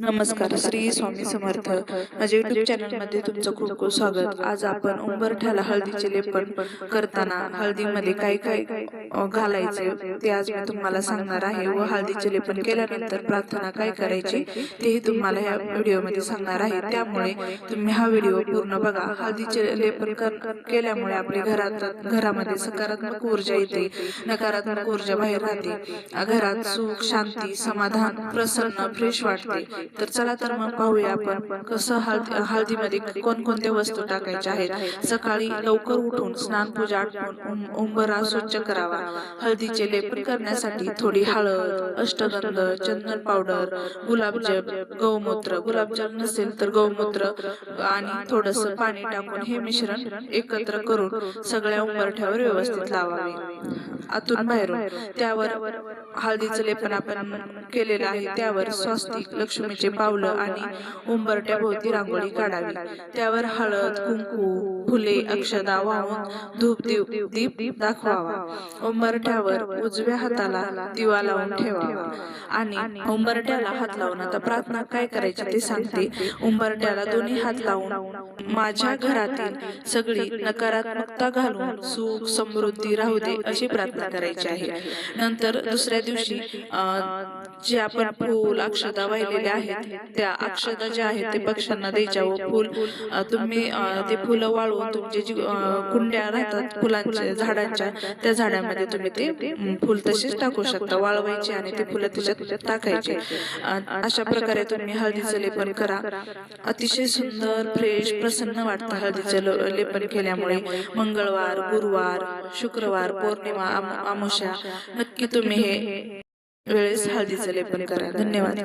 नमस्कार, श्री स्वामी समर्थ. माझ्या युट्यूब चॅनलमध्ये तुमचं खूप खूप स्वागत. आज आपण उंबरठ्याला हळदीचे लेपन करताना हळदीमध्ये काय काय घालायचे ते आज मी तुम्हाला सांगणार आहे व हळदीचे लेपन केल्यानंतर प्रार्थना काय करायची तेही तुम्हाला या व्हिडिओमध्ये सांगणार आहे. त्यामुळे तुम्ही हा व्हिडिओ पूर्ण बघा. हळदीचे लेपन केल्यामुळे आपल्या घरामध्ये सकारात्मक ऊर्जा येते, नकारात्मक ऊर्जा बाहेर राहते. घरात सुख, शांती, समाधान, प्रसन्न, फ्रेश वाटते. तर चला तर मग पाहूया आपण कसं हळदीमध्ये कोणकोणत्या वस्तू टाकायच्या आहेत. सकाळी लवकर उठून स्नान पूजा आटपून उंबरा स्वच्छ करावा. हळदीचे लेपन करण्यासाठी थोडी हळद, अष्टगंध, चंदन पावडर, गुलाबजल, गौमूत्र, गुलाबजल नसेल तर गौमूत्र आणि थोडस पाणी टाकून हे मिश्रण एकत्र करून सगळ्या उंबरठ्यावर व्यवस्थित लावावे. आतून बाहेरून त्यावर हळदीचं लेपन आपण केलेलं आहे त्यावर स्वस्तिक, लक्ष्मीचे पावलं आणि उंबरठ्या भोवती रांगोळी काढावी. त्यावर हळद, कुंकू, फुले, अक्षदा वाहून धूप दीप दाखवावा. उंबरठ्यावर उजव्या हाताला दिवा लावून ठेवावा आणि उंबरठ्याला हात लावून आता प्रार्थना काय करायची ते सांगते. उंबरठ्याला दोन्ही हात लावून माझ्या घरातील सगळी नकारात्मकता घालून सुख समृद्धी राहू दे अशी प्रार्थना करायची आहे. नंतर दुसऱ्या दिवशी जे आपण फूल अक्षदा वाहिलेले आहेत त्या अक्षदा ज्या आहेत ते पक्ष्यांना द्यायच्या व फूल तुम्ही ते फुलं वाळवून तुमचे जी कुंड्या राहतात फुलांच्या झाडांच्या त्या झाडांमध्ये तुम्ही ते फुल तसेच टाकू शकता. वाळवायचे आणि ते फुलं त्याच्यात टाकायचे. अशा प्रकारे तुम्ही हळदीचं लेपन करा. अतिशय सुंदर, फ्रेश, प्रसन्न वाटतं हळदीचं लेपन केल्यामुळे. मंगळवार, गुरुवार, शुक्रवार, पौर्णिमा, अमावस्या नक्की तुम्ही हे वेळेस हळदीचं लेपन करा. धन्यवाद.